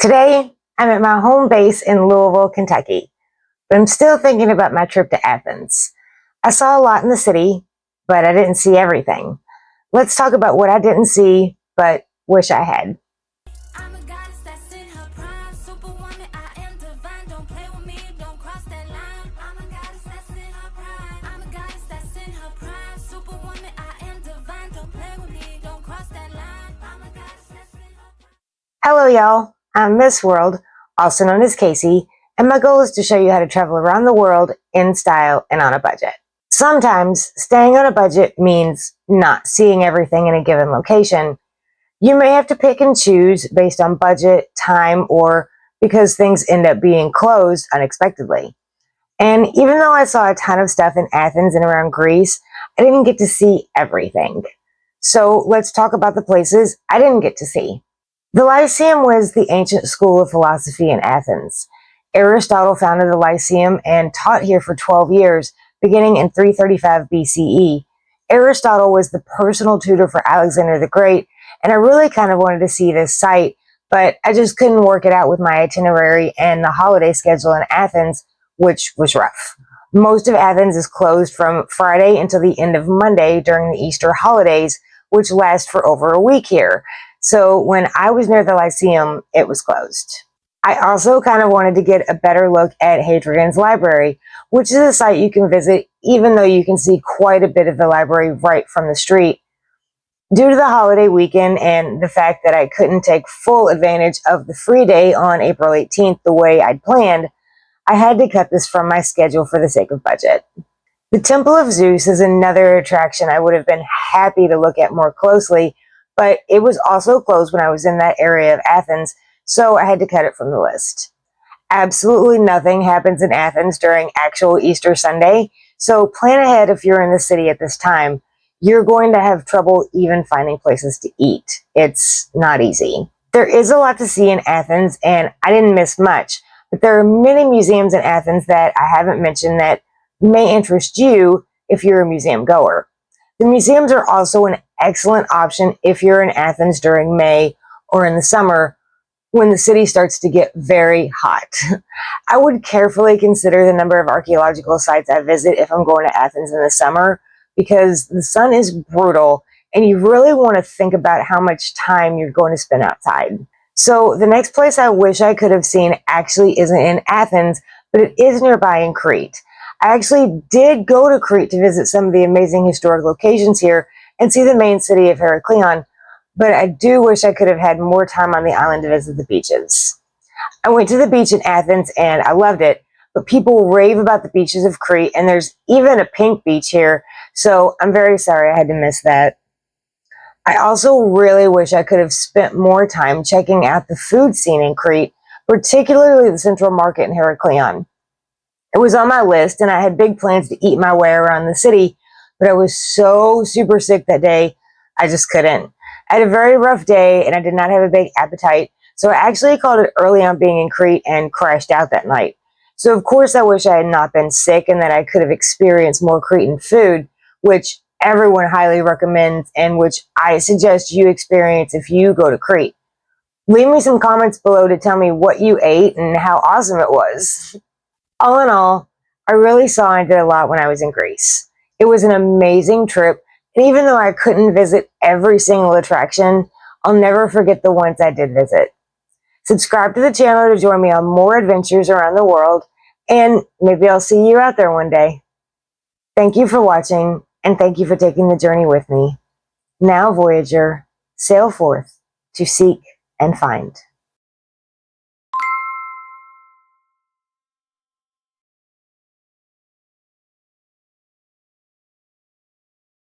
Today, I'm at my home base in Louisville, Kentucky, but I'm still thinking about my trip to Athens. I saw a lot in the city, but I didn't see everything. Let's talk about what I didn't see, but wish I had. I'm a goddess that's in her prime. Superwoman, I am divine. Don't play with me, don't cross that line. I'm a goddess that's in her prime. I'm a goddess that's in her prime. Superwoman, I am divine. Don't play with me, don't cross that line. I'm a goddess that's in her prime. Hello, y'all. I'm Miss World, also known as Casey, and my goal is to show you how to travel around the world in style and on a budget. Sometimes staying on a budget means not seeing everything in a given location. You may have to pick and choose based on budget, time, or because things end up being closed unexpectedly. And even though I saw a ton of stuff in Athens and around Greece, I didn't get to see everything. So let's talk about the places I didn't get to see. The Lyceum was the ancient school of philosophy in Athens. Aristotle founded the Lyceum and taught here for 12 years, beginning in 335 BCE. Aristotle was the personal tutor for Alexander the Great, and I really kind of wanted to see this site, but I just couldn't work it out with my itinerary and the holiday schedule in Athens, which was rough. Most of Athens is closed from Friday until the end of Monday during the Easter holidays, which last for over a week here. So when I was near the Lyceum, it was closed. I also kind of wanted to get a better look at Hadrian's Library, which is a site you can visit even though you can see quite a bit of the library right from the street. Due to the holiday weekend and the fact that I couldn't take full advantage of the free day on April 18th the way I'd planned, I had to cut this from my schedule for the sake of budget. The Temple of Zeus is another attraction I would have been happy to look at more closely, but it was also closed when I was in that area of Athens, so I had to cut it from the list. Absolutely nothing happens in Athens during actual Easter Sunday, so plan ahead if you're in the city at this time. You're going to have trouble even finding places to eat. It's not easy. There is a lot to see in Athens, and I didn't miss much, but there are many museums in Athens that I haven't mentioned that may interest you if you're a museum goer. The museums are also an excellent option if you're in Athens during May or in the summer when the city starts to get very hot. I would carefully consider the number of archaeological sites I visit if I'm going to Athens in the summer because the sun is brutal and you really want to think about how much time you're going to spend outside. So the next place I wish I could have seen actually isn't in Athens, but it is nearby in Crete. I actually did go to Crete to visit some of the amazing historic locations here and see the main city of Heraklion, but I do wish I could have had more time on the island to visit the beaches. I went to the beach in Athens and I loved it, but people rave about the beaches of Crete, and there's even a pink beach here, so I'm very sorry I had to miss that. I also really wish I could have spent more time checking out the food scene in Crete, particularly the Central Market in Heraklion. It was on my list, and I had big plans to eat my way around the city, but I was so super sick that day, I just couldn't. I had a very rough day, and I did not have a big appetite, so I actually called it early on being in Crete and crashed out that night. So of course I wish I had not been sick and that I could have experienced more Cretan food, which everyone highly recommends and which I suggest you experience if you go to Crete. Leave me some comments below to tell me what you ate and how awesome it was. All in all, I really saw and did a lot when I was in Greece. It was an amazing trip, and even though I couldn't visit every single attraction, I'll never forget the ones I did visit. Subscribe to the channel to join me on more adventures around the world, and maybe I'll see you out there one day. Thank you for watching, and thank you for taking the journey with me. Now, Voyager, sail forth to seek and find.